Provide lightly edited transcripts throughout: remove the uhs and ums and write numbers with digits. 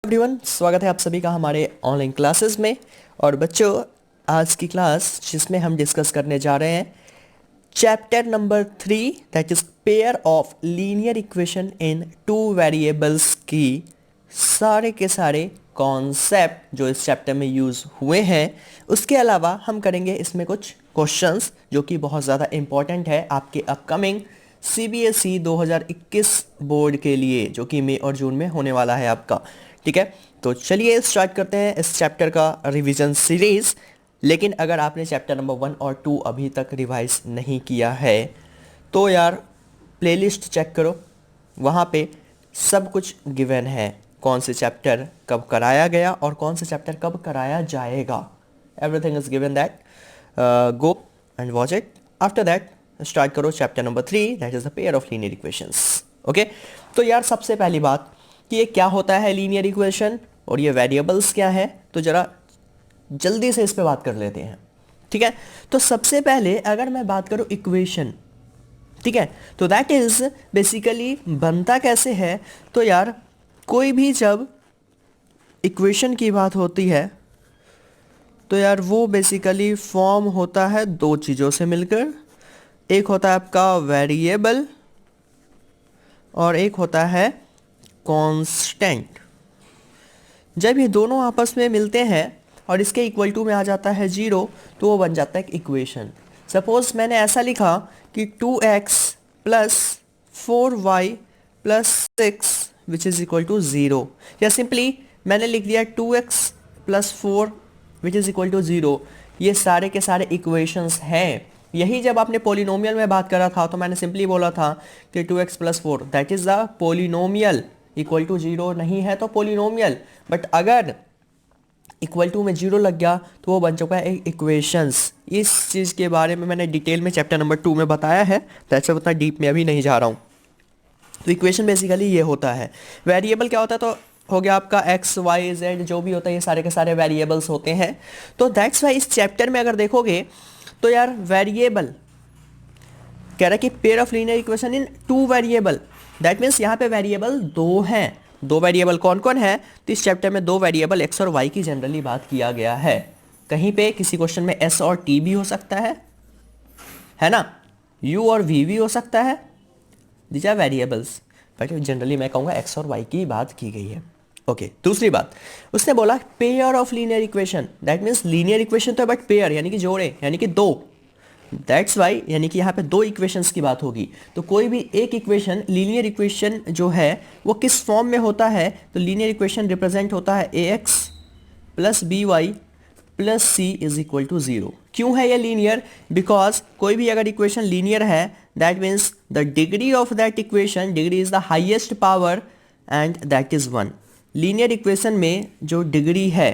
Everyone, स्वागत है आप सभी का हमारे ऑनलाइन क्लासेस में। और बच्चों, आज की क्लास जिसमें हम डिस्कस करने जा रहे हैं chapter number 3, that is pair of linear equation in two variables की सारे के सारे कॉन्सेप्ट जो इस चैप्टर में यूज़ हुए हैं। उसके अलावा हम करेंगे इसमें कुछ क्वेश्चंस जो कि बहुत ज़्यादा इंपॉर्टेंट है आपके अपकमिंग CBSE 2021 बोर्ड के लिए, जो कि मई और जून में होने वाला है आपका। ठीक है, तो चलिए स्टार्ट करते हैं इस चैप्टर का रिवीजन सीरीज। लेकिन अगर आपने चैप्टर नंबर 1 और 2 अभी तक रिवाइज नहीं किया है तो यार प्लेलिस्ट चेक करो, वहाँ पे सब कुछ गिवन है, कौन से चैप्टर कब कराया गया और कौन से चैप्टर कब कराया जाएगा। Everything is given that. Go and watch it. After that start करो chapter number 3, that is the pair of linear equations. Okay, तो यार सबसे पहली बात कि ये क्या होता है लीनियर इक्वेशन और ये वेरिएबल्स क्या है, तो जरा जल्दी से इस पे बात कर लेते हैं। ठीक है, तो सबसे पहले अगर मैं बात करूं इक्वेशन, ठीक है, तो दैट इज बेसिकली बनता कैसे है। तो यार कोई भी जब इक्वेशन की बात होती है तो यार वो बेसिकली फॉर्म होता है दो चीज़ों से मिलकर। एक होता है आपका वेरिएबल और एक होता है कांस्टेंट। जब ये दोनों आपस में मिलते हैं और इसके इक्वल टू में आ जाता है 0, तो वो बन जाता है एक इक्वेशन। सपोज मैंने ऐसा लिखा कि 2x plus 4y plus 6 which is equal to 0, या सिंपली मैंने लिख दिया 2x plus 4 which is equal to 0। ये सारे के सारे इक्वेशंस हैं। यही जब आपने पोलिनोमियल में बात करा था तो मैंने सिंपली बोला था कि 2x plus 4 that is the polynomial, equal to 0 नहीं है तो पोलिनोमियल। बट अगर इक्वल टू में 0 लग गया तो वो बन चुका है इक्वेशंस। इस चीज़ के बारे में मैंने डिटेल में चैप्टर नंबर 2 में बताया है, दैट्स उतना डीप में अभी नहीं जा रहा हूँ। तो इक्वेशन बेसिकली ये होता है। वेरिएबल क्या होता है, तो हो गया आपका x y z जो भी होता है, ये सारे के सारे वेरिएबल्स होते हैं। तो दैट्स वाई इस चैप्टर में अगर देखोगे तो यार वेरिएबल कह रहा है कि pair of linear equation in two variable, that means यहाँ पे वेरिएबल दो हैं। दो वेरिएबल कौन कौन है, तो इस चैप्टर में दो वेरिएबल x और y की जनरली बात किया गया है। कहीं पे किसी क्वेश्चन में s और t भी हो सकता है ना, u और v भी हो सकता है, these are variables, but generally मैं कहूँगा x और y की बात की गई है। ओके, दूसरी बात उसने बोला pair of linear equation, that means linear equation तो है बट पेयर यानी कि जोड़े, यानी कि दो। दैट्स वाई यानी कि यहाँ पे दो इक्वेशंस की बात होगी। तो कोई भी एक इक्वेशन, लीनियर इक्वेशन जो है वो किस फॉर्म में होता है, तो लीनियर इक्वेशन रिप्रेजेंट होता है ax plus B Y plus C is equal to 0। क्यों है ये लीनियर, बिकॉज कोई भी अगर इक्वेशन लीनियर है that means the degree of that equation, degree is the highest power and that is 1। Linear equation में जो डिग्री है,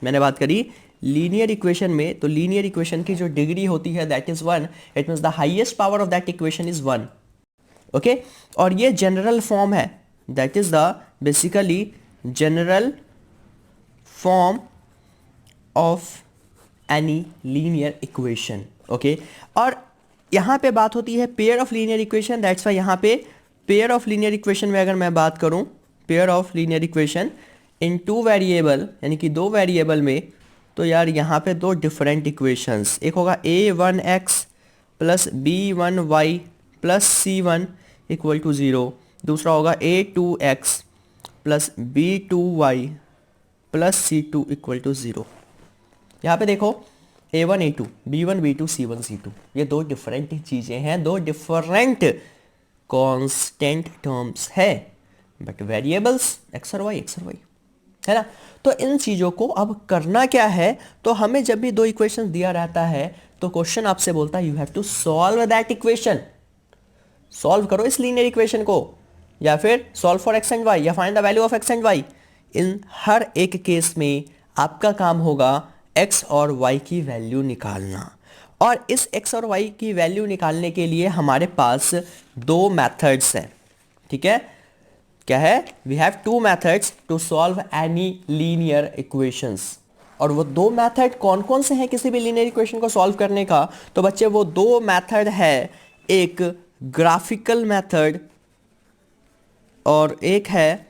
मैंने बात करी लीनियर इक्वेशन में, तो लीनियर इक्वेशन की जो डिग्री होती है that is 1, it means the highest power of that equation is 1। Okay, और ये जनरल फॉर्म है, that is the basically general form of any linear equation. Okay, और यहाँ पे बात होती है pair of linear equation, that's why यहाँ पे पेयर ऑफ लीनियर इक्वेशन में अगर मैं बात करूँ, pair of linear equation in two variable यानी कि दो वेरिएबल में, तो यार यहाँ पे दो डिफरेंट इक्वेशंस, एक होगा a1x plus b1y plus c1 equal to 0, दूसरा होगा a2x plus b2y plus c2 equal to 0। यहाँ पे देखो a1 a2 b1 b2 c1 c2, ये दो डिफरेंट चीज़ें हैं, दो डिफरेंट कांस्टेंट टर्म्स है, बट वेरिएबल्स x और y है ना। तो इन चीज़ों को अब करना क्या है, तो हमें जब भी दो इक्वेशन दिया रहता है तो क्वेश्चन आपसे बोलता है you have to solve that equation, solve करो इस लीनियर इक्वेशन को, या फिर solve for x and y, या find the value of x and y। इन हर एक केस में आपका काम होगा x और y की वैल्यू निकालना, और इस x और y की वैल्यू निकालने के लिए हमारे पास दो मेथड्स हैं। ठीक है, क्या है, we have two methods to solve any linear equations. और वो दो मेथड कौन कौन से हैं किसी भी लीनियर इक्वेशन को सॉल्व करने का, तो बच्चे वो दो मेथड है, एक ग्राफिकल मेथड और एक है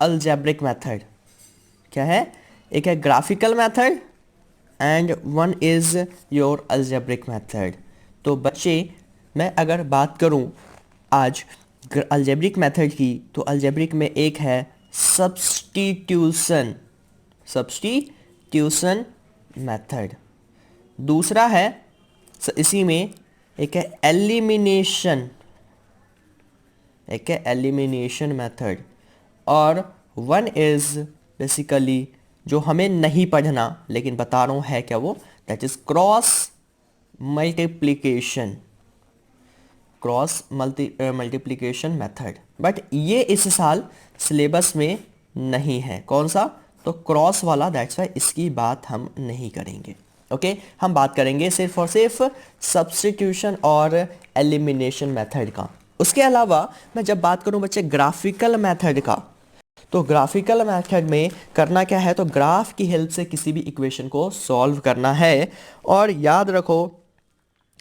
अलजेब्रिक मेथड। क्या है, एक है graphical method and one is your algebraic method. तो बच्चे, मैं अगर बात करूं आज अलजेब्रिक मेथड की, तो अलजेब्रिक में एक है सब्स्टिट्यूशन, सब्स्टिट्यूशन मेथड। दूसरा है इसी में एक है एलिमिनेशन, एक है एलिमिनेशन मेथड। और वन इज़ बेसिकली जो हमें नहीं पढ़ना लेकिन बता रहा हूँ है क्या वो, that is cross multiplication, cross multiplication method. But ये इस साल सिलेबस में नहीं है। कौन सा, तो क्रॉस वाला, दैट्स वाई इसकी बात हम नहीं करेंगे। ओके हम बात करेंगे सिर्फ और सिर्फ सब्स्टिट्यूशन और एलिमिनेशन मेथड का। उसके अलावा मैं जब बात करूं बच्चे ग्राफिकल मेथड का, तो ग्राफिकल मेथड में करना क्या है, तो ग्राफ की हेल्प से किसी भी इक्वेशन को सॉल्व करना है। और याद रखो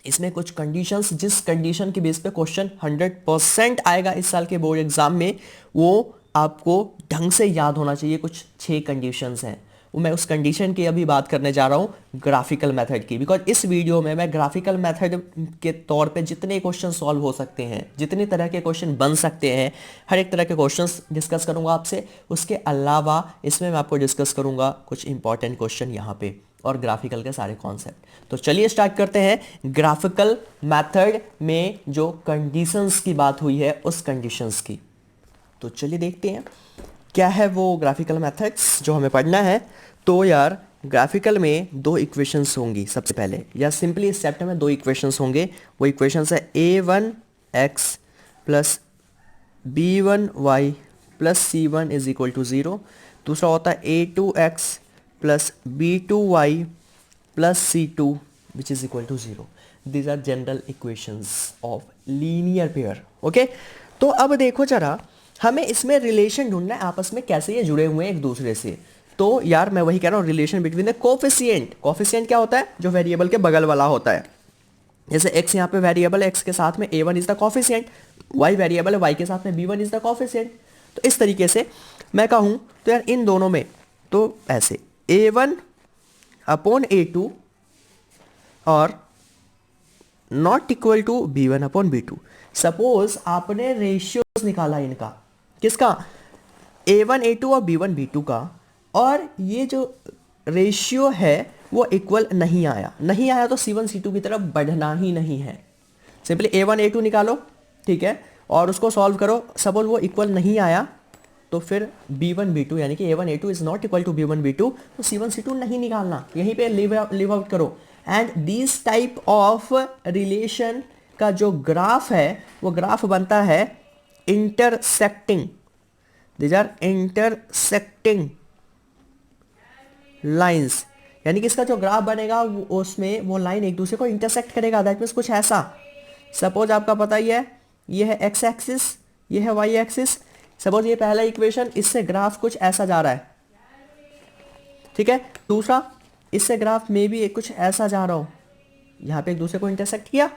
इसमें कुछ कंडीशंस, जिस कंडीशन के बेस पे क्वेश्चन 100% आएगा इस साल के बोर्ड एग्जाम में, वो आपको ढंग से याद होना चाहिए। कुछ 6 कंडीशंस हैं, वो मैं उस कंडीशन की अभी बात करने जा रहा हूँ ग्राफिकल मेथड की। बिकॉज इस वीडियो में मैं ग्राफिकल मेथड के तौर पे जितने क्वेश्चन सॉल्व हो सकते हैं, जितने तरह के क्वेश्चन बन सकते हैं, हर एक तरह के क्वेश्चंस डिस्कस करूंगा आपसे। उसके अलावा इसमें मैं आपको डिस्कस करूंगा कुछ इंपॉर्टेंट क्वेश्चन यहाँ पे और ग्राफिकल के सारे कॉन्सेप्ट। तो चलिए स्टार्ट करते हैं ग्राफिकल मेथड में जो कंडीशंस की बात हुई है उस कंडीशंस की। तो चलिए देखते हैं क्या है वो ग्राफिकल मेथड्स जो हमें पढ़ना है। तो यार ग्राफिकल में 2 इक्वेशंस होंगी सबसे पहले, या सिंपली इस चैप्टर में 2 इक्वेशंस होंगे। वो इक्वेशंस है a1x plus b1y plus c1 is equal to 0। दूसरा होता है a2x plus b2y plus c2 which is equal to 0। These are general equations of linear pair. Okay तो अब देखो जरा, हमें इसमें रिलेशन ढूंढना है आपस में कैसे ये जुड़े हुए हैं एक दूसरे से। तो यार मैं वही कह रहा हूँ, relation between the coefficient. Coefficient क्या होता है, जो वेरिएबल के बगल वाला होता है। जैसे x यहाँ पे वेरिएबल है, x के साथ में a1 is the coefficient, y variable है, y के साथ में b1 इज द कोफिशिएंट। तो इस तरीके से मैं कहूँ तो यार इन दोनों में तो ऐसे a1 अपॉन a2 और not equal to b1 upon b2। Suppose आपने रेशियोज निकाला इनका, किसका, a1 a2 और b1 b2 का, और ये जो रेशियो है वो इक्वल नहीं आया, नहीं आया तो c1 c2 की तरफ बढ़ना ही नहीं है। सिंपली a1 a2 निकालो, ठीक है, और उसको सॉल्व करो। सपोज वो इक्वल नहीं आया तो फिर b1 b2 यानी कि a1 a2 is not equal to b1 b2, तो c1 c2 नहीं निकालना, यहीं पे लिव आउट करो। And this type of relation का जो ग्राफ है वो ग्राफ बनता है intersecting, these are intersecting lines. यानी कि इसका जो ग्राफ बनेगा उसमें वो लाइन एक दूसरे को इंटरसेक्ट करेगा। दैट मीन्स कुछ ऐसा, सपोज आपका पता ही है ये है एक्स एक्सिस, ये है वाई एक्सिस। सपोज ये पहला इक्वेशन, इससे ग्राफ कुछ ऐसा जा रहा है, ठीक है। दूसरा इससे ग्राफ में भी कुछ ऐसा जा रहा हो, यहाँ पे एक दूसरे को इंटरसेक्ट किया,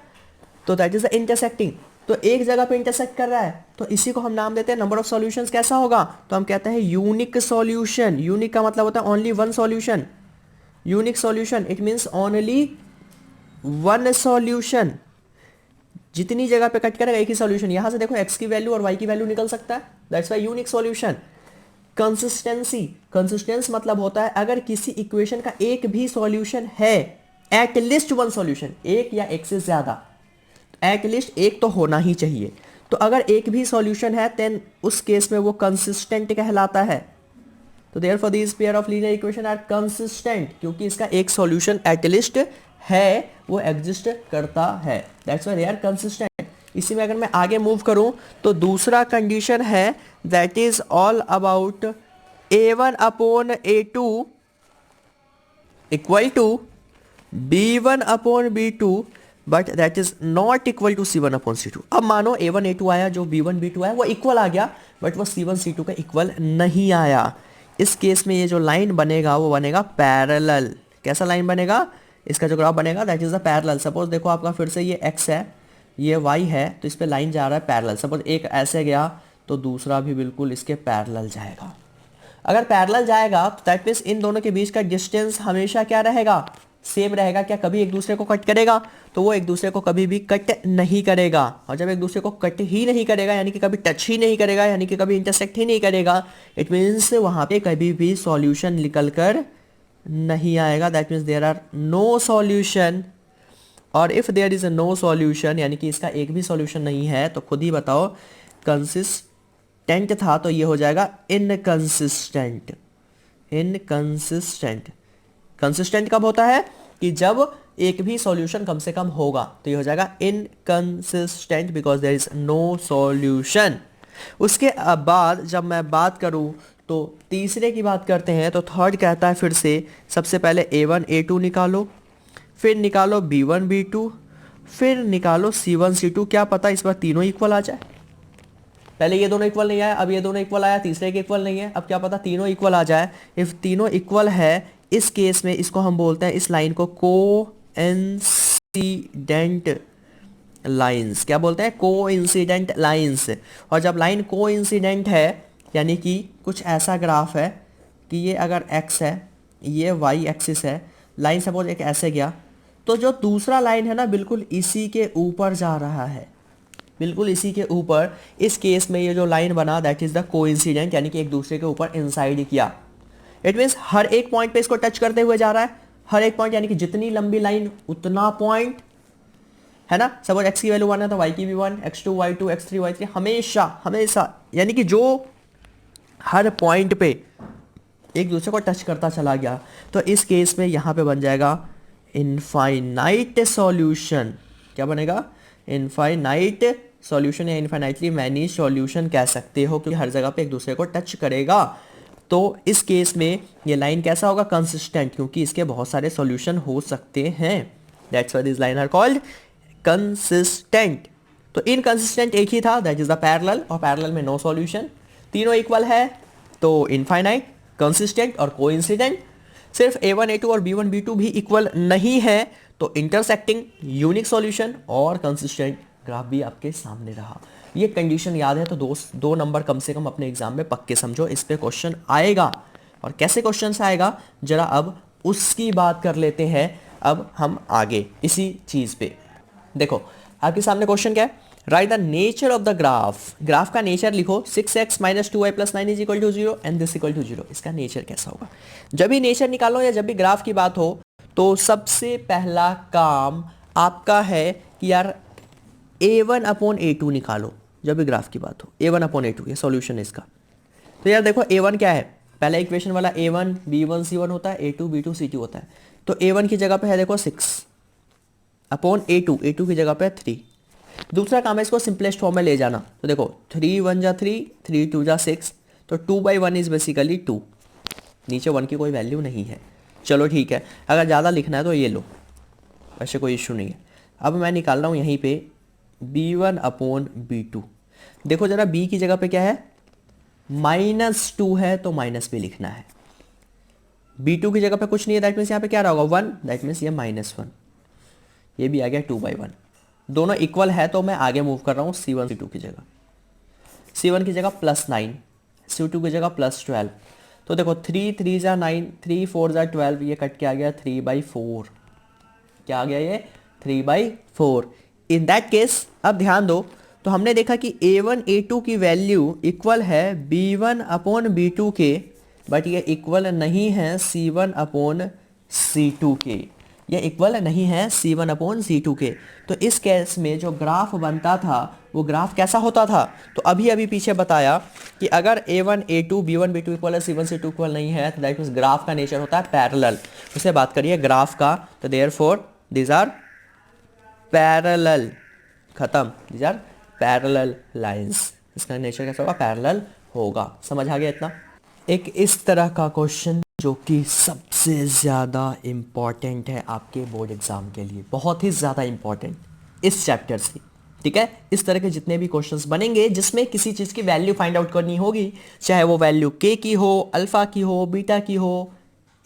तो दैट इज द इंटरसेक्टिंग। तो एक जगह पे इंटरसेक्ट कर रहा है तो इसी को हम नाम देते हैं नंबर ऑफ सॉल्यूशंस। कैसा होगा, तो हम कहते हैं यूनिक सॉल्यूशन। यूनिक का मतलब होता है only one solution. Unique solution it means only one solution. जितनी जगह पे कट करेगा एक ही सॉल्यूशन। यहां से देखो x की वैल्यू और y की वैल्यू निकल सकता है, that's why unique solution. Consistency, consistence मतलब होता है अगर किसी इक्वेशन का एक भी सॉल्यूशन है, एट लिस्ट वन सॉल्यूशन, एक या एक से ज्यादा, एटलीस्ट एक तो होना ही चाहिए। तो अगर एक भी सॉल्यूशन है देन उस केस में वो कंसिस्टेंट कहलाता है। तो therefore this pair of linear equation are consistent, क्योंकि इसका एक सॉल्यूशन एटलीस्ट है, वो एग्जिस्ट करता है, that's why they are consistent. इसी में अगर मैं आगे मूव करूं तो दूसरा कंडीशन है that is all about a1 upon a2 equal to b1 upon b2 but that is not equal to c1 upon c2। अब मानो a1 a2 आया, जो b1 b2 आया वो इक्वल आ गया, बट वो c1 c2 का इक्वल नहीं आया। इस केस में ये जो लाइन बनेगा वो बनेगा पैरेलल। कैसा लाइन बनेगा, इसका जो ग्राफ बनेगा that is the parallel. Suppose देखो आपका फिर से ये x है, ये y है, तो इस पे लाइन जा रहा है पैरेलल। सपोज एक ऐसे गया तो दूसरा भी बिल्कुल इसके पैरेलल जाएगा। अगर पैरेलल जाएगा तो दैट मीन्स इन दोनों के बीच का डिस्टेंस हमेशा क्या रहेगा, सेम रहेगा। क्या कभी एक दूसरे को कट करेगा? तो वो एक दूसरे को कभी भी कट नहीं करेगा। और जब एक दूसरे को कट ही नहीं करेगा यानी कि कभी टच ही नहीं करेगा, यानी कि कभी इंटरसेक्ट ही नहीं करेगा, इट मीन्स वहां पे कभी भी सॉल्यूशन निकल कर नहीं आएगा। That means there are no solution. और if there is a no solution यानी कि इसका एक भी सॉल्यूशन नहीं है, तो खुद ही बताओ, कंसिस्टेंट था तो ये हो जाएगा इनकंसिस्टेंट। इनकंसिस्टेंट, कंसिस्टेंट कब होता है? कि जब एक भी सॉल्यूशन कम से कम होगा, तो ये हो जाएगा inconsistent because there is no solution. उसके बाद जब मैं बात करूं तो तीसरे की बात करते हैं, तो थर्ड कहता है फिर से सबसे पहले A1 A2 निकालो, फिर निकालो B1 B2, फिर निकालो C1 C2। क्या पता इस बार तीनों इक्वल आ जाए। पहले ये दोनों इक्वल नहीं आया, अब ये दोनों इक्वल आया, तीसरे के इक्वल नहीं है, अब क्या पता तीनों इक्वल आ जाए। इफ तीनों इक्वल है इस केस में इसको हम बोलते हैं, इस लाइन को कोइंसिडेंट लाइंस। क्या बोलते हैं? Coincident lines. और जब लाइन कोइंसिडेंट है यानी कि कुछ ऐसा ग्राफ है कि ये अगर x है, ये y एक्सिस है, लाइन सपोज एक ऐसे गया, तो जो दूसरा लाइन है ना बिल्कुल इसी के ऊपर जा रहा है, बिल्कुल इसी के ऊपर। इस केस में ये जो लाइन बना दैट इज द कोइंसिडेंट, यानी कि एक दूसरे के ऊपर इंसाइड किया। इट मीन्स हर एक पॉइंट पे इसको टच करते हुए जा रहा है, हर एक पॉइंट, यानी कि जितनी लंबी लाइन उतना पॉइंट, है ना। सपोज x की वैल्यू 1 है तो y की भी 1, x2 y2 x3 y3, हमेशा हमेशा, यानी कि जो हर पॉइंट पे एक दूसरे को टच करता चला गया। तो इस केस में यहां पे बन जाएगा इनफाइनाइट सॉल्यूशन। क्या बनेगा? इनफाइनाइट सॉल्यूशन या इनफाइनाइटली मैनी सॉल्यूशन कह सकते हो, क्योंकि हर जगह पे एक दूसरे को टच करेगा। तो इस केस में ये लाइन कैसा होगा? कंसिस्टेंट, क्योंकि इसके बहुत सारे सॉल्यूशन हो सकते हैं। That's why this line are called consistent. तो इनकंसिस्टेंट एक ही था, दैट इज द पैरेलल, और पैरेलल में नो सॉल्यूशन। तीनों इक्वल है तो इनफाइनाइट, कंसिस्टेंट और कोइंसिडेंट। सिर्फ A1 A2 और B1 B2 भी इक्वल नहीं है तो इंटरसेक्टिंग, यूनिक सॉल्यूशन और कंसिस्टेंट ग्राफ भी आपके सामने रहा। ये कंडीशन याद है तो दो नंबर कम से कम अपने एग्जाम में पक्के समझो, इस पे क्वेश्चन आएगा। और कैसे क्वेश्चन आएगा जरा अब उसकी बात कर लेते हैं। अब हम आगे इसी चीज पे देखो, आपके सामने क्वेश्चन क्या है? Write the nature of the graph. Graph का नेचर लिखो, 6x - 2y + 9 is equal to 0 and this equal to 0। इसका नेचर कैसा होगा? जब भी नेचर निकालो या जब भी ग्राफ की बात हो तो सबसे पहला काम आपका है कि यार A1 अपॉन A2 निकालो। जब भी ग्राफ की बात हो A1 अपॉन A2, ये सॉल्यूशन है इसका। तो यार देखो A1 क्या है? पहला इक्वेशन वाला A1 B1 C1 होता है, A2 B2 C2 होता है। तो A1 की जगह पे है देखो 6 अपॉन A2, A2 की जगह पे 3। दूसरा काम है इसको सिंपलेस्ट फॉर्म में ले जाना। तो देखो 3 1 जा 3, 3 2 जा 6, तो 2/1 इज बेसिकली 2। नीचे 1 की कोई वैल्यू नहीं है। चलो ठीक है, अगर ज़्यादा लिखना है तो ये लो, वैसे कोई इशू नहीं है। अब मैं निकाल रहा हूँ यहीं पे B1 अपॉन B2। देखो जरा B की जगह पे क्या है? -2 है तो माइनस भी लिखना है। B2 की जगह पे कुछ नहीं है, दैट मीन्स यहाँ पे क्या होगा? 1, दैट मीन्स ये -1। ये भी आ गया 2/1। दोनों इक्वल है तो मैं आगे मूव कर रहा हूँ C1 C2 की जगह। C1 की जगह +9, C2 की जगह +12। तो देखो 3 3 जा 9, 3 4 जा 12, ये कट के आ गया 3/4। क्या आ गया ये? 3/4। इन दैट केस अब ध्यान दो, तो हमने देखा कि A1 A2 की वैल्यू इक्वल है B1 अपॉन B2 के, बट ये इक्वल नहीं है C1 अपॉन C2 के। ये इक्वल नहीं है C1 अपॉन C2 के। तो इस केस में जो ग्राफ बनता था वो ग्राफ कैसा होता था? तो अभी अभी पीछे बताया कि अगर A1 A2 B1 B2 equal है, C1 C2 इक्वल नहीं है, तो दैट मीन्स ग्राफ का नेचर होता है पैरेलल। उससे बात करिए ग्राफ का, तो देयरफॉर दीज आर पैरेलल। खत्म, दीज आर पैरेलल लाइंस। इसका नेचर कैसा होगा? पैरेलल होगा। समझ आ गया इतना? एक इस तरह का क्वेश्चन जो कि सबसे ज़्यादा इम्पॉर्टेंट है आपके बोर्ड एग्जाम के लिए, बहुत ही ज़्यादा इम्पॉर्टेंट इस चैप्टर से। ठीक है, इस तरह के जितने भी क्वेश्चंस बनेंगे जिसमें किसी चीज़ की वैल्यू फाइंड आउट करनी होगी, चाहे वो वैल्यू k की हो, अल्फा की हो, बीटा की हो,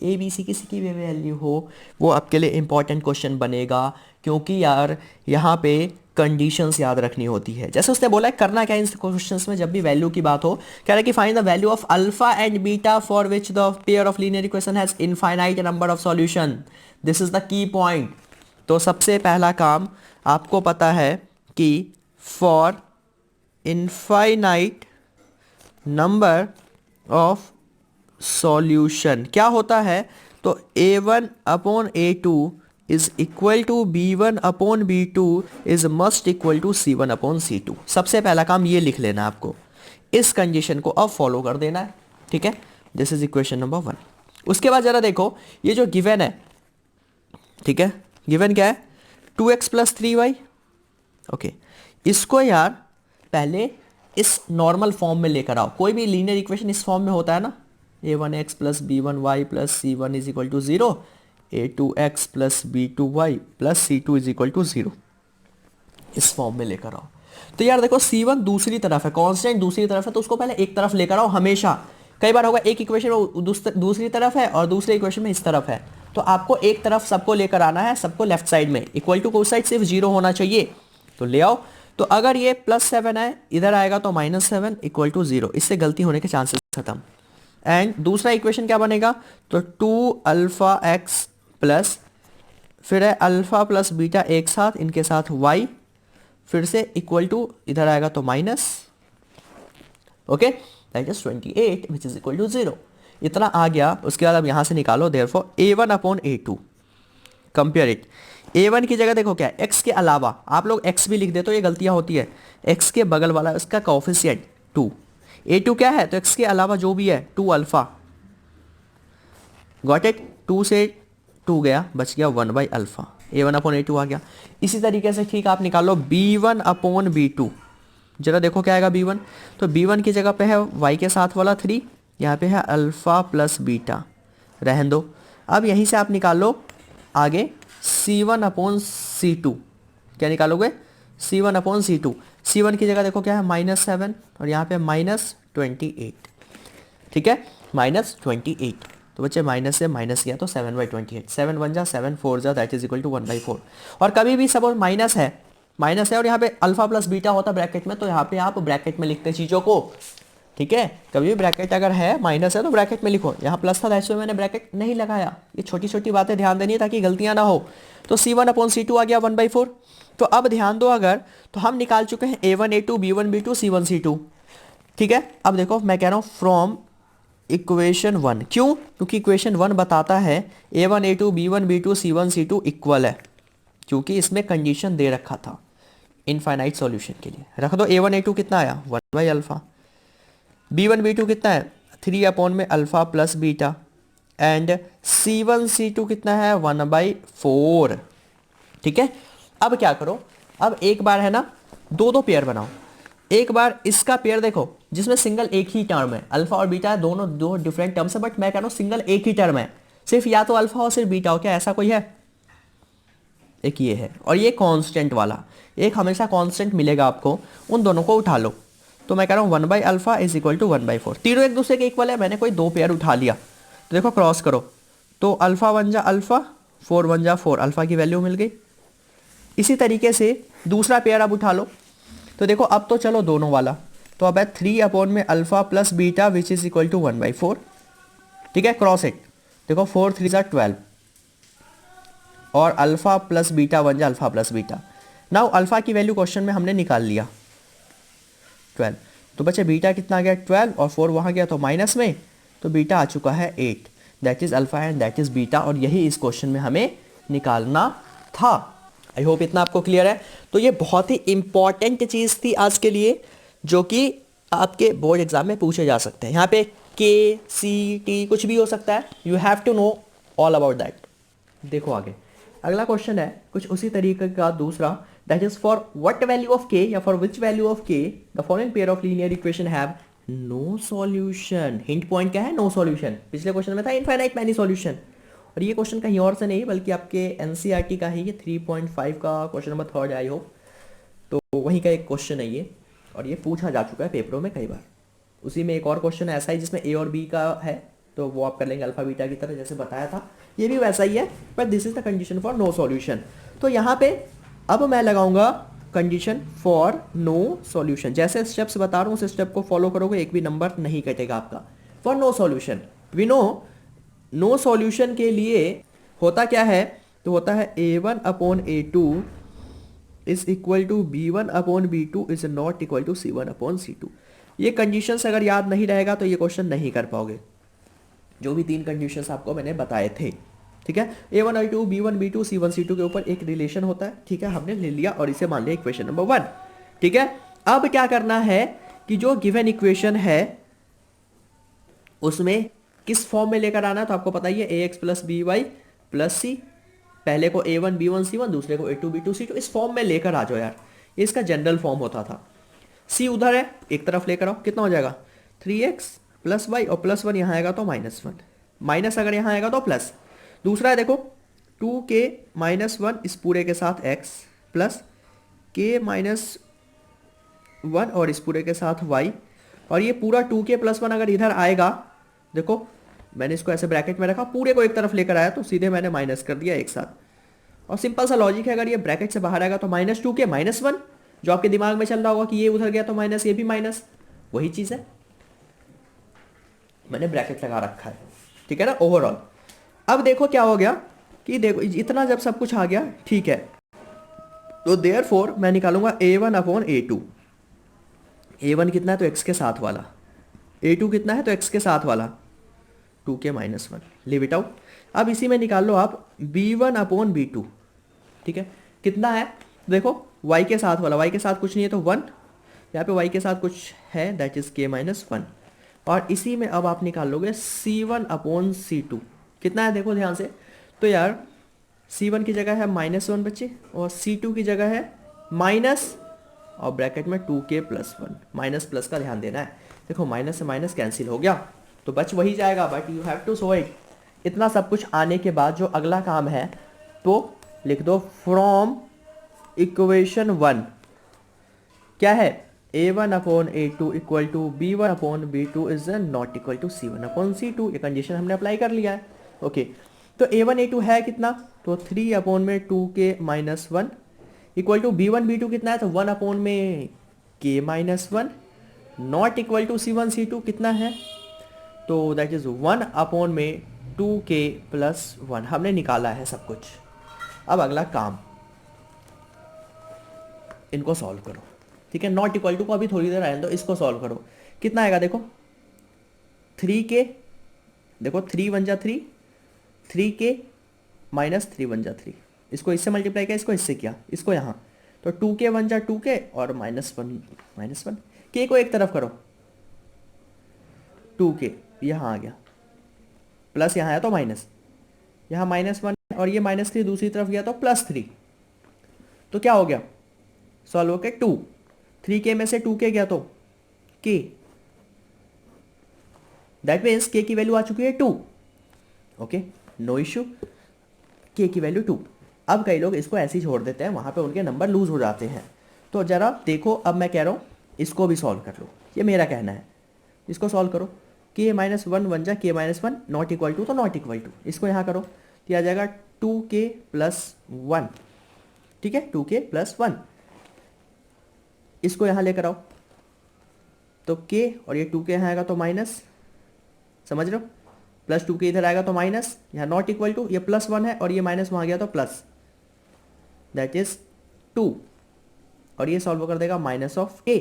ए बी सी किसी की भी वैल्यू हो, वो आपके लिए इंपॉर्टेंट क्वेश्चन बनेगा, क्योंकि यार यहाँ पे कंडीशंस याद रखनी होती है। जैसे उसने बोला है करना क्या है इन क्वेश्चंस में, जब भी वैल्यू की बात हो, कह रहा है कि find the value of alpha and beta for which the pair of linear equation has infinite number of solution. This is the key point. तो सबसे पहला काम आपको पता है कि for infinite number of solution क्या होता है, तो a1 upon a2 is equal to b1 upon b2 is must equal to c1 upon c2। सबसे पहला काम ये लिख लेना आपको, इस कंडीशन को अब फॉलो कर देना है, ठीक है। This is equation number 1। उसके बाद जरा देखो ये जो गिवन है, ठीक है, गिवन क्या है 2x प्लस 3y। ओके, इसको यार पहले इस नॉर्मल फॉर्म में लेकर आओ। कोई भी लीनियर इक्वेशन इस फॉर्म में होता है ना, a1x plus b1y plus c1 is equal to 0, a2x plus b2y plus c2 is equal to 0, इस फॉर्म में लेकर आओ। तो यार देखो c1 दूसरी तरफ है, कांस्टेंट दूसरी तरफ है, तो उसको पहले एक तरफ लेकर आओ हमेशा। कई बार होगा एक इक्वेशन में दूसरी तरफ है और दूसरे इक्वेशन में इस तरफ है, तो आपको एक तरफ सबको लेकर आना है, सबको लेफ्ट साइड में। इक्वल टू को साइड सिर्फ 0 होना चाहिए, तो ले आओ। तो अगर ये +7 है, इधर आएगा तो -7 इक्वल टू 0, इससे गलती होने के चांसेस खत्म। एंड दूसरा इक्वेशन क्या बनेगा, तो 2α x प्लस, फिर है अल्फा प्लस बीटा एक साथ, इनके साथ y, फिर से इक्वल टू, इधर आएगा तो minus, okay, that is 28 which is equal to 0। इतना आ गया। उसके बाद अब यहां से निकालो therefore a1 upon a2, compare it. a1 की जगह देखो क्या है, x के अलावा, आप लोग x भी लिख दे तो ये गलतियां होती है, x के बगल वाला इसका कोएफिशिएंट 2, a2 क्या है, तो x के अलावा जो भी है 2 अल्फा, गॉट इट, 2 से 2 गया, बच गया 1 by alpha, a1 upon a2 आ गया। इसी तरीके से ठीक आप निकालो b1 अपॉन b2, जरा देखो क्या आएगा b1, तो b1 की जगह पे है y के साथ वाला 3, यहाँ पे है अल्फा प्लस बीटा, रहन दो। अब यहीं से आप निकालो आगे c1 अपॉन c2, क्या निकालोगे, c1 अपॉन c2, c1 की जगह देखो क्या है -7 और यहाँ पे -28, ठीक है, -28। तो बच्चे माइनस से माइनस किया तो 7/28, 7 1 जा 7 4 जा दैट इज इक्वल टू 1/4। और कभी भी सपोज माइनस है और यहाँ पे अल्फा प्लस बीटा होता ब्रैकेट में, तो यहाँ पे आप ब्रैकेट में लिखते चीज़ों को, ठीक है। कभी भी ब्रैकेट अगर है, माइनस है तो ब्रैकेट में लिखो। यहाँ प्लस था दैट्स व्हाई मैंने ब्रैकेट नहीं लगाया। ये छोटी छोटी बातें ध्यान देनी है ताकि गलतियाँ ना हो। तो c1 अपॉन c2 आ गया 1/4। तो अब ध्यान दो, अगर तो हम निकाल चुके हैं a1 a2 b1 b2 c1 c2, ठीक है। अब देखो मैं कह रहा हूँ फ्रॉम इक्वेशन 1, क्यों, क्योंकि इक्वेशन 1 बताता है a1 a2 b1 b2 c1 c2 equal है, क्योंकि इसमें कंडीशन दे रखा था इनफाइनाइट सॉल्यूशन के लिए। रख दो a1 a2 कितना आया 1 बाई अल्फा, b1 b2 कितना है 3 अपॉन में alpha plus beta, and c1 c2 कितना है 1/4, ठीक है। अब क्या करो, अब एक बार है ना दो पेयर बनाओ। एक बार इसका पेयर देखो जिसमें सिंगल एक ही टर्म है, अल्फा और बीटा है, दोनों दो डिफरेंट टर्म्स है, बट मैं कह रहा हूं सिंगल एक ही टर्म है, सिर्फ या तो अल्फा हो सिर्फ बीटा हो, क्या ऐसा कोई है, एक ये है और ये कांस्टेंट वाला, एक हमेशा कांस्टेंट मिलेगा आपको, उन दोनों को उठा लो। तो मैं कह रहा हूँ 1 by alpha is equal to 1/4, तीनों एक दूसरे के इक्वल है, मैंने कोई दो पेयर उठा लिया, तो देखो क्रॉस करो, तो अल्फा 1 जा अल्फा, 4 1 जा 4, अल्फा की वैल्यू मिल गई। इसी तरीके से दूसरा पेयर अब उठा लो, तो देखो अब तो चलो दोनों वाला, तो अब है 3 अपॉन में alpha plus beta which is equal to 1/4, ठीक है, क्रॉस इट, देखो 4 3 जा 12 और अल्फा प्लस बीटा 1 जा alpha plus beta. Now alpha की वैल्यू क्वेश्चन में हमने निकाल लिया 12, तो बच्चे बीटा कितना आ गया 12 और 4 वहाँ गया तो माइनस में, तो बीटा आ चुका है 8, that is alpha and that is beta, और यही इस क्वेश्चन में हमें निकालना था। आई होप इतना आपको क्लियर है। तो ये बहुत ही इंपॉर्टेंट चीज़ थी आज के लिए, जो कि आपके बोर्ड एग्जाम में पूछे जा सकते हैं। यहाँ पे के सी टी कुछ भी हो सकता है, you have to know all about that. देखो आगे अगला क्वेश्चन है कुछ उसी तरीके का दूसरा, that is for what value of K या for which value of K the following pair of linear equation have no solution. Hint point क्या है, नो सॉल्यूशन। पिछले क्वेश्चन में था इनफाइनाइट मैनी सॉल्यूशन, और ये क्वेश्चन कहीं और से नहीं बल्कि आपके एनसीईआरटी का है, ये 3.5 का क्वेश्चन नंबर 3 आई होप, तो वहीं का एक क्वेश्चन है ये, और ये पूछा जा चुका है पेपरों में कई बार। उसी में एक और क्वेश्चन ऐसा है जिसमें ए और बी का है, तो वो आप कर लेंगे अल्फा बीटा की तरह जैसे बताया था, ये भी वैसा ही है, but this is the condition for no solution. तो यहाँ पे अब मैं लगाऊंगा कंडीशन फॉर नो सॉल्यूशन। जैसे स्टेप्स बता रहा हूँ उस स्टेप को फॉलो करोगे, एक भी नंबर नहीं कटेगा आपका। For no solution we know, no solution के लिए होता क्या है, तो होता है a1/a2 is equal to b1/b2 is not equal to c1/c2। ये कंडीशंस अगर याद नहीं रहेगा तो ये क्वेश्चन नहीं कर पाओगे, जो भी तीन कंडीशंस आपको मैंने बताए थे। ठीक है, a1/a2 b1/b2 c1/c2 के ऊपर एक रिलेशन होता है। ठीक है, हमने ले लिया और इसे मान लिया इक्वेशन नंबर 1। ठीक है, अब क्या करना है कि जो गिवन इक्वेशन है उसमें किस फॉर्म में लेकर आना है, तो आपको पता ही है ax plus B Y plus C. पहले को a1 b1 c1, दूसरे को a2 b2 c2, इस फॉर्म में लेकर आ जाओ यार, ये इसका जनरल फॉर्म होता था। c उधर है, एक तरफ लेकर आओ, कितना हो जाएगा 3x प्लस वाई, और प्लस 1 यहाँ आएगा तो -1, माइनस अगर यहाँ आएगा तो प्लस। दूसरा है देखो 2k -1 इस पूरे के साथ x प्लस k -1 और इस पूरे के साथ y, और ये पूरा 2k + 1 अगर इधर आएगा, देखो मैंने इसको ऐसे ब्रैकेट में रखा, पूरे को एक तरफ लेकर आया तो सीधे मैंने माइनस कर दिया एक साथ। और सिंपल सा लॉजिक है, अगर ये ब्रैकेट से बाहर आएगा तो -2k -1, जो आपके दिमाग में चल रहा होगा कि ये उधर गया तो माइनस, ये भी माइनस, वही चीज है, मैंने ब्रैकेट लगा रखा है। ठीक है ना, ओवरऑल। अब देखो क्या हो गया कि देखो इतना जब सब कुछ आ गया, ठीक है, तो देयरफॉर मैं निकालूंगा a1/a2। a1 कितना है तो x के साथ वाला, a2 कितना है तो x के साथ वाला 2k -1, लीव इट आउट। अब इसी में निकाल लो आप b1/b2। ठीक है, कितना है देखो y के साथ वाला, y के साथ कुछ नहीं है तो 1, यहाँ पे y के साथ कुछ है दैट इज k -1, और इसी में अब आप निकाल लोगे c1/c2। कितना है देखो ध्यान से, तो यार c1 की जगह है -1 बच्चे, और c2 की जगह है माइनस, और ब्रैकेट में 2k + 1, माइनस प्लस का ध्यान देना है। देखो माइनस से माइनस कैंसिल हो गया तो बच वही जाएगा, but you have to show it. इतना सब कुछ आने के बाद जो अगला काम है तो लिख दो फ्रॉम इक्वेशन 1 क्या है, a1/a2 equal to b1/b2 is not equal to c1/c2। ये कंडीशन हमने अप्लाई कर लिया है। ओके, तो a1/a2 है कितना, तो 3/2k -1 इक्वल टू b1/b2 कितना है, तो 1/k -1 not equal to c1/c2 कितना है, तो दैट इज 1/2k + 1। हमने निकाला है सब कुछ। अब अगला काम, इनको सॉल्व करो। ठीक है, नॉट इक्वल टू को अभी थोड़ी देर आए तो इसको सॉल्व करो। कितना आएगा देखो 3k, देखो 3 1 जा 3, 3k -3 1 जा 3, इसको इससे मल्टीप्लाई किया, इसको इससे किया, इसको यहाँ, तो 2k 1 जा 2k और -1 k को एक तरफ करो, 2k यहाँ आ गया, प्लस यहाँ आया तो माइनस, यहाँ -1 और ये -3 दूसरी तरफ गया तो +3, तो क्या हो गया सॉल्व हो के 2, 3k में से 2k गया तो k, दैट मीन्स k की वैल्यू आ चुकी है 2। ओके, नो इश्यू, k की वैल्यू 2। अब कई लोग इसको ऐसे ही छोड़ देते हैं, वहां पे उनके नंबर लूज हो जाते हैं। तो जरा देखो, अब मैं कह रहा हूं इसको भी सॉल्व कर लो, ये मेरा कहना है, इसको सॉल्व करो। k -1 1 जा k -1 नॉट इक्वल टू, तो नॉट इक्वल टू, इसको यहाँ करो तो आ जाएगा 2k + 1। ठीक है, 2k + 1, इसको यहाँ लेकर आओ तो k और ये 2k यहाँ आएगा तो माइनस, समझ रहे हो, +2k इधर आएगा तो माइनस, यहाँ नॉट इक्वल टू, ये +1 है और ये माइनस वहाँ गया तो प्लस, दैट इज 2, और ये सॉल्व कर देगा -k,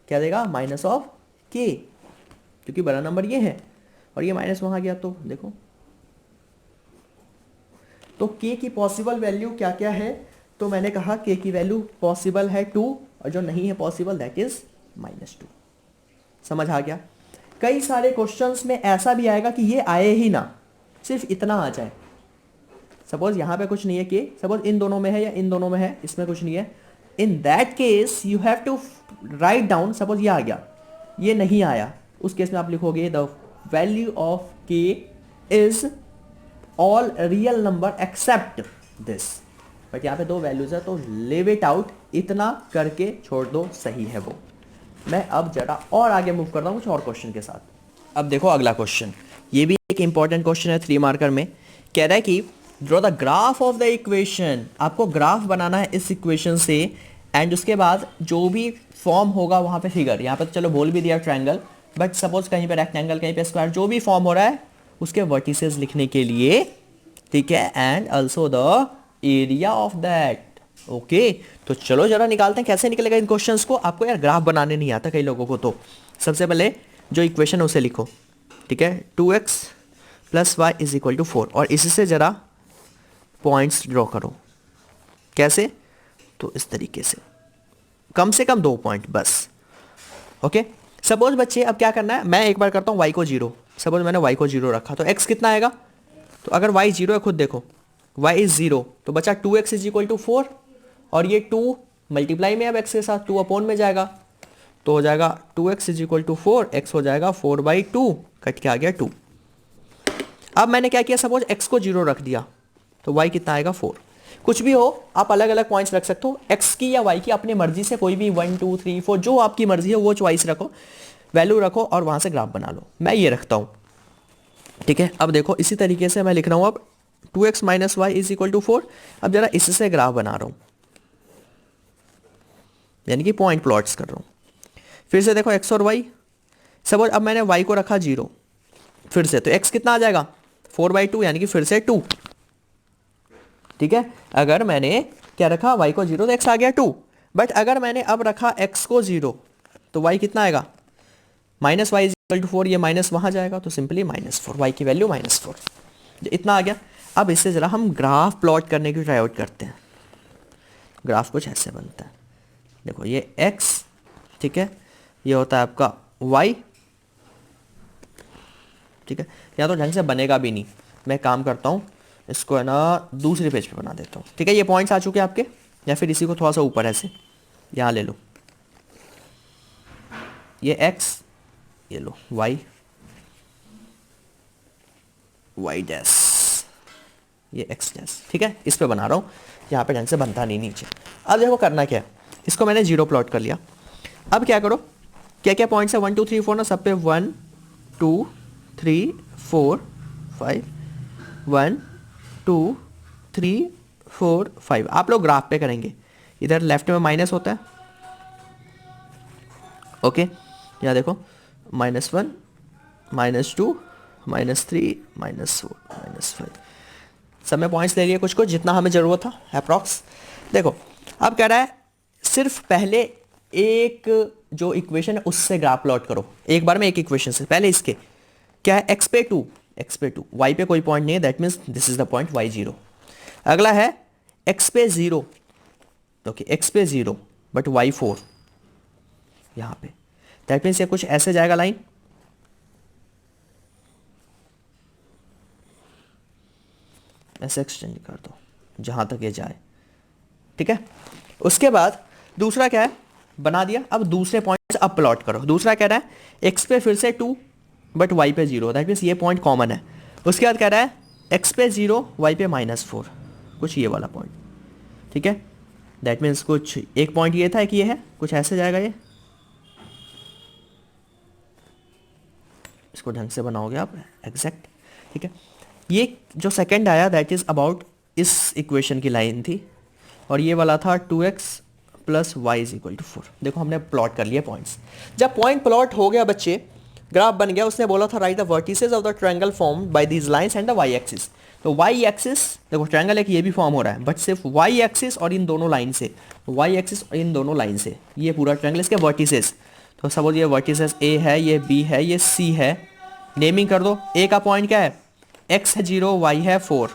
क्या देगा -k, क्योंकि बड़ा नंबर ये है और ये माइनस वहाँ गया, तो देखो तो k की पॉसिबल वैल्यू क्या क्या है, तो मैंने कहा k की वैल्यू पॉसिबल है 2, और जो नहीं है पॉसिबल दैट इज -2। समझ आ गया। कई सारे क्वेश्चंस में ऐसा भी आएगा कि ये आए ही ना, सिर्फ इतना आ जाए। सपोज यहाँ पे कुछ नहीं है k, सपोज इन दोनों में है या इन दोनों में है, इसमें कुछ नहीं है, in that case you have to write down, suppose ये आ गया, ये नहीं आया, उस केस में आप लिखोगे the value of k is all real number except this, but यहाँ पे 2 वैल्यूज है तो लिव इट आउट, इतना करके छोड़ दो, सही है वो। मैं अब जरा और आगे मूव करता हूँ कुछ और क्वेश्चन के साथ। अब देखो अगला क्वेश्चन, ये भी एक इंपॉर्टेंट क्वेश्चन है 3 मार्कर में। कह रहा है कि draw the graph of the equation, आपको ग्राफ बनाना है इस इक्वेशन से, एंड उसके बाद जो भी फॉर्म होगा वहाँ पे फिगर, यहाँ पे तो चलो बोल भी दिया ट्रायंगल, बट सपोज कहीं पे रेक्टेंगल कहीं पे स्क्वायर, जो भी फॉर्म हो रहा है उसके वर्टिसेस लिखने के लिए, ठीक है, and also the area of that. Okay, तो चलो जरा निकालते हैं कैसे निकलेगा इन क्वेश्चंस को। आपको यार ग्राफ बनाने नहीं आता कई लोगों को, तो सबसे पहले जो इक्वेशन है उसे लिखो, ठीक है, 2x plus Y is equal to 4, और इसी से जरा पॉइंट्स ड्रॉ करो। कैसे? तो इस तरीके से कम 2 पॉइंट बस। ओके, सपोज बच्चे अब क्या करना है, मैं एक बार करता हूँ y को 0, सपोज मैंने y को 0 रखा तो x कितना आएगा, तो अगर y 0 है खुद देखो, y इज 0 तो बचा 2x इज इक्वल टू 4, और ये 2 मल्टीप्लाई में अब x के साथ 2 अपॉन में जाएगा, तो हो जाएगा 2x is equal to 4, x हो जाएगा 4/2, कट के आ गया 2। अब मैंने क्या किया, सपोज x को 0 रख दिया तो y कितना आएगा 4। कुछ भी हो आप अलग अलग पॉइंट्स रख सकते हो, x की या y की अपनी मर्जी से, कोई भी 1 2 3 4 जो आपकी मर्जी है वो चॉइस रखो, वैल्यू रखो और वहां से ग्राफ बना लो। मैं ये रखता हूं, ठीक है। अब देखो इसी तरीके से मैं लिख रहा हूं अब 2x minus Y is equal to 4। अब जरा इससे ग्राफ बना रहा हूं, यानी कि पॉइंट प्लॉट्स कर रहा हूं। फिर से देखो x और y, सपोज अब मैंने y को रखा 0, फिर से तो x कितना आ जाएगा 4/2, यानी कि फिर से 2, ठीक है। अगर मैंने क्या रखा y को 0 तो x आ गया 2, बट अगर मैंने अब रखा x को 0 तो y कितना आएगा, minus Y is equal to 4, ये माइनस वहां जाएगा तो सिंपली -4, y की वैल्यू -4, इतना आ गया। अब इससे जरा हम ग्राफ प्लॉट करने की ट्राई आउट करते हैं। ग्राफ कुछ ऐसे बनता है, देखो ये x, ठीक है, ये होता है आपका y, ठीक है। या तो ढंग से बनेगा भी नहीं, मैं काम करता हूँ इसको है ना दूसरे पेज पे बना देता हूँ, ठीक है। ये पॉइंट्स आ चुके हैं आपके, या फिर इसी को थोड़ा सा ऊपर ऐसे यहाँ ले लो, ये x, ये लो y, y डैश, ये x डैश, ठीक है। इस पे बना रहा हूँ, यहाँ पे ढंग से बनता नहीं नीचे। अब देखो करना क्या है, इसको मैंने 0 प्लॉट कर लिया। अब क्या करो, क्या क्या पॉइंट्स है 1 2 3 4 ना, सब पे 1 2 3 4 5, 1 2 3 4 5। आप लोग ग्राफ पे करेंगे, इधर लेफ्ट में माइनस होता है, ओके। यहाँ देखो -1 -2 -3 -4 -5, सब में पॉइंट्स ले लिए कुछ कुछ जितना हमें ज़रूरत था अप्रॉक्स। देखो अब कह रहा है सिर्फ पहले एक जो इक्वेशन है उससे ग्राफ प्लॉट करो, एक बार में एक इक्वेशन से। पहले इसके क्या है, x पे 2, y पे कोई पॉइंट नहीं है, that means this is the point y0। अगला है x पे 0, ओके, x पे 0 बट y4 यहां पे, दैट मीन्स ये कुछ ऐसे जाएगा लाइन, ऐसे एक्सटेंड कर दो जहां तक ये जाए, ठीक है। उसके बाद दूसरा क्या है, बना दिया। अब दूसरे पॉइंट अब प्लॉट करो। दूसरा कह रहा है x पे फिर से 2 बट y पे 0, दैट मीन्स ये पॉइंट कॉमन है। उसके बाद कह रहा है x पे 0 y पे -4, कुछ ये वाला पॉइंट, ठीक है। दैट मीन्स कुछ एक पॉइंट ये था कि ये है, कुछ ऐसे जाएगा ये, इसको ढंग से बनाओगे आप एग्जैक्ट, ठीक है। ये जो सेकंड आया दैट इज अबाउट इस इक्वेशन की लाइन थी, और ये वाला था 2x plus Y is equal to 4। देखो हमने प्लॉट कर लिया पॉइंट्स। जब पॉइंट प्लॉट हो गया बच्चे, ग्राफ बन गया, उसने बोला था write the vertices of the triangle form by these lines and the Y axis. तो वाई एक्सिस देखो ट्रायंगल एक ये भी फॉर्म हो रहा है, बट सिर्फ वाई एक्सिस और इन दोनों लाइन से, वाई एक्सिस और इन दोनों लाइन से ये पूरा ट्रायंगल, इसके वर्टिसेस। तो सपोज ये वर्टिसेस ए है, ये बी है, ये सी है, नेमिंग कर दो। ए का पॉइंट क्या है, x है 0, y है 4।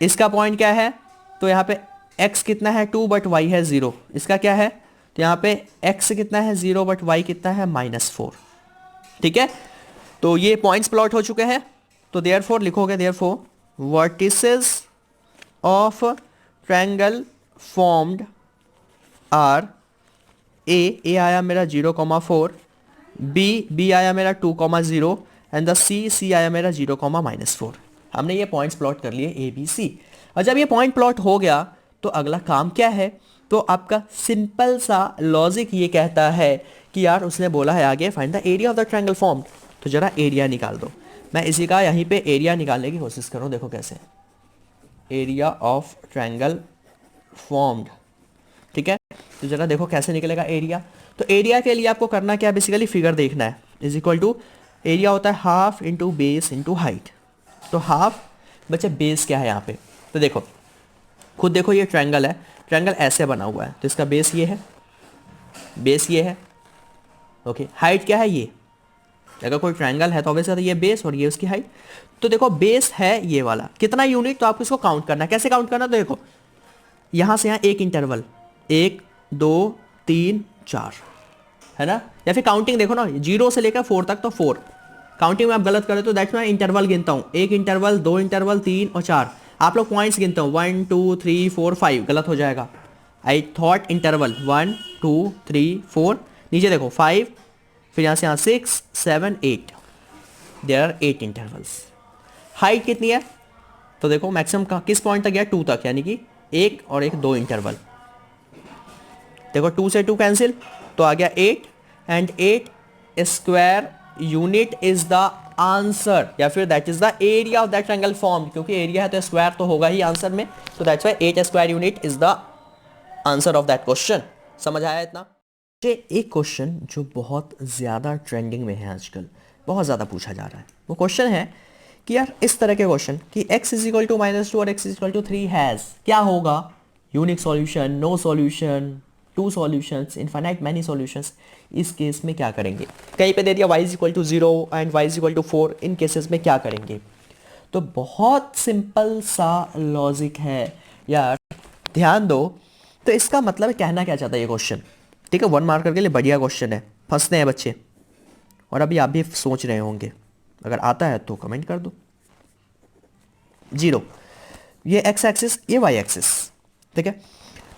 इसका पॉइंट क्या है, तो यहाँ पे x कितना है 2 बट y है 0। इसका क्या है, तो यहाँ पे x कितना है 0 बट y कितना है -4, ठीक है। तो ये पॉइंट्स प्लॉट हो चुके हैं। तो देयरफॉर लिखोगे, therefore vertices of triangle formed are A आया मेरा 0,4, बी आया मेरा 2,0 एंड द सी आया मेरा 0,-4। हमने ये पॉइंट्स प्लॉट कर लिए ए बी सी। और जब ये पॉइंट प्लॉट हो गया तो अगला काम क्या है, तो आपका सिंपल सा लॉजिक ये कहता है कि यार उसने बोला है आगे find the area of the triangle formed. तो ज़रा एरिया निकाल दो। मैं इसी का यहीं पे एरिया निकालने की कोशिश करूँ, देखो कैसे, एरिया ऑफ ट्रायंगल फॉर्म्ड, ठीक है। तो ज़रा देखो कैसे निकलेगा एरिया। तो एरिया के लिए आपको करना क्या है, बेसिकली फिगर देखना है। इज इक्वल टू एरिया होता है half into base into height. तो हाफ बच्चे बेस क्या है यहाँ पे, तो देखो खुद देखो, ये ट्रायंगल है, ट्रायंगल ऐसे बना हुआ है, तो इसका बेस ये है, बेस ये है, ओके। हाइट क्या है, ये, अगर कोई ट्रायंगल है तो ऑब्वियसली ये बेस और ये उसकी हाइट। तो देखो बेस है ये वाला, कितना यूनिट, तो आपको इसको काउंट करना है। कैसे काउंट करना, तो देखो यहाँ से यहाँ एक इंटरवल, 1 2 3 4, है ना। या फिर काउंटिंग देखो ना, 0 से लेकर 4 तक, तो 4 काउंटिंग में आप गलत करें तो दैट्स मैं इंटरवल गिनता हूँ, 1 इंटरवल, 2 इंटरवल, 3 और 4। आप लोग पॉइंट्स गिनते हो 1 2 3 4 5, गलत हो जाएगा। आई थॉट इंटरवल 1 2 3 4, नीचे देखो 5, फिर यहाँ से यहाँ 6 7 8, देयर आर 8 इंटरवल्स। हाइट कितनी है, तो देखो मैक्सिमम का किस पॉइंट तक गया, 2 तक, यानी कि 1 और 1 2 इंटरवल। देखो 2 से 2 कैंसिल, तो आ गया 8, and 8 square unit is the answer, या फिर that is the area of that triangle form, क्योंकि एरिया है तो स्क्वायर तो होगा ही आंसर में, तो that's why 8 square unit is the answer of that question. समझ आया इतना। ये एक क्वेश्चन जो बहुत ज़्यादा ट्रेंडिंग में है आजकल, बहुत ज़्यादा पूछा जा रहा है, वो क्वेश्चन है कि यार इस तरह के क्वेश्चन कि x इज इक्वल टू -2 और x is equal to 3 has, क्या होगा, unique solution, no solution, 2 solutions, infinite many solutions. इस केस में क्या करेंगे, कहीं पे दे दिया y is equal to 0 and y is equal to 4, इन केसेस में क्या करेंगे। तो बहुत सिंपल सा लॉजिक है यार, ध्यान दो। तो इसका मतलब कहना क्या चाहता है ये क्वेश्चन, ठीक है, 1 मार्कर के लिए बढ़िया क्वेश्चन है, फंसते हैं बच्चे। और अभी आप भी सोच रहे होंगे, अगर आता है तो कमेंट कर दो। 0, ये x एक्सिस, ये y एक्सिस, ठीक है।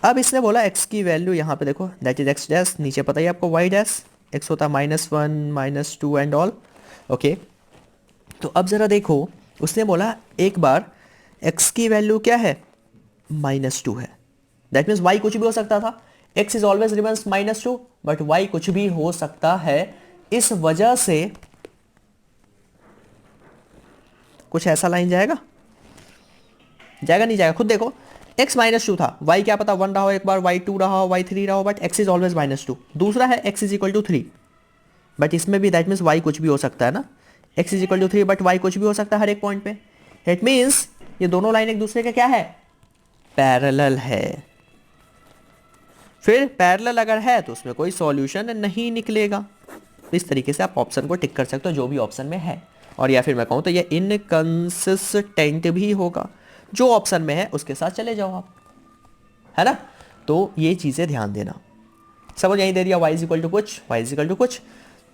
अब इसने बोला x की वैल्यू यहाँ पे देखो, दैट इज x डैश, नीचे पता ही आपको y डैश, x होता है -1 -2 एंड ऑल, ओके। तो अब ज़रा देखो, उसने बोला एक बार x की वैल्यू क्या है, -2 है, दैट मीन्स y कुछ भी हो सकता था, x is always remains -2, but y कुछ भी हो सकता है। इस वजह से कुछ ऐसा लाइन जाएगा, जाएगा नहीं जाएगा, खुद देखो, x -2 था, y क्या पता 1 रहा हो, एक बार y 2 रहा हो, y 3 रहा हो, बट x इज ऑलवेज -2। दूसरा है x is equal to 3, but इसमें भी दैट मीन्स y कुछ भी हो सकता है ना, x is equal to 3 but y कुछ भी हो सकता है हर एक पॉइंट पे। इट मीन्स ये दोनों लाइन एक दूसरे के क्या है, पैरेलल है। फिर पैरेलल अगर है तो उसमें कोई सॉल्यूशन नहीं निकलेगा। इस तरीके से आप ऑप्शन को टिक कर सकते हो जो भी ऑप्शन में है, और या फिर मैं कहूँ तो ये इनकंसिस्टेंट भी होगा, जो ऑप्शन में है उसके साथ चले जाओ आप, है ना। तो ये चीज़ें ध्यान देना। समझ यहीं दे दिया y इज इक्वल टू कुछ, y इज इक्वल टू कुछ,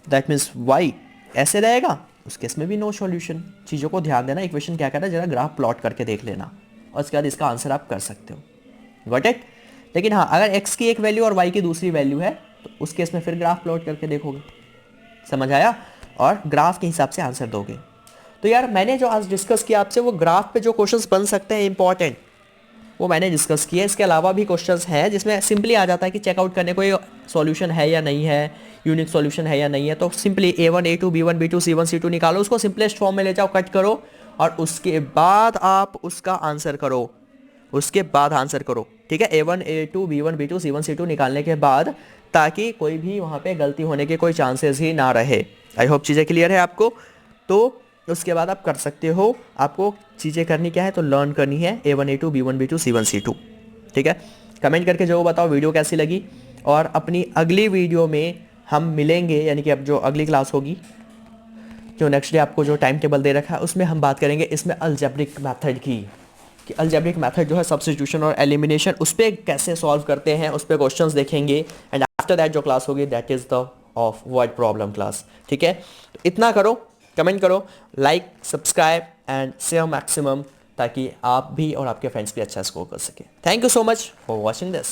दैट मीन्स y ऐसे रहेगा, उस केस में भी नो सॉल्यूशन। चीज़ों को ध्यान देना, इक्वेशन क्या कह रहा है जरा ग्राफ प्लॉट करके देख लेना, और उसके बाद इसका आंसर आप कर सकते हो, गॉट इट। लेकिन हाँ, अगर x की एक वैल्यू और y की दूसरी वैल्यू है तो उस केस में फिर ग्राफ प्लॉट करके देखोगे, समझ आया, और ग्राफ के हिसाब से आंसर दोगे। तो यार मैंने जो आज डिस्कस किया आपसे, वो ग्राफ पे जो क्वेश्चंस बन सकते हैं इंपॉर्टेंट, वो मैंने डिस्कस किया। इसके अलावा भी क्वेश्चंस हैं जिसमें सिंपली आ जाता है कि चेकआउट करने को ये सॉल्यूशन है या नहीं है, यूनिक सॉल्यूशन है या नहीं है। तो simply A1 A2 B1 B2 C1 C2 निकालो, उसको सिंपलेस्ट फॉर्म में ले जाओ, कट करो, और उसके बाद आप उसका आंसर करो, उसके बाद आंसर करो, ठीक है। A1 A2 B1 B2 C1 C2 निकालने के बाद, ताकि कोई भी वहाँ पे गलती होने के कोई चांसेस ही ना रहे। आई होप चीज़ें क्लियर है आपको। तो उसके बाद आप कर सकते हो, आपको चीज़ें करनी क्या है, तो लर्न करनी है A1 A2 B1 B2 C1 C2, ठीक है। कमेंट करके जो बताओ वीडियो कैसी लगी, और अपनी अगली वीडियो में हम मिलेंगे, यानी कि अब जो अगली क्लास होगी, जो नेक्स्ट डे आपको जो टाइम टेबल दे रखा है, उसमें हम बात करेंगे इसमें अलजेब्रिक मेथड की, कि अलजेब्रिक मेथड जो है सब्स्टिट्यूशन और एलिमिनेशन, उस पर कैसे सॉल्व करते हैं, उस पर क्वेश्चंस देखेंगे। एंड आफ्टर दैट जो क्लास होगी that is the of word problem class, ठीक है। तो इतना करो, कमेंट करो, like, subscribe and share maximum, ताकि आप भी और आपके फ्रेंड्स भी अच्छा स्कोर कर सके। Thank you so much for watching this.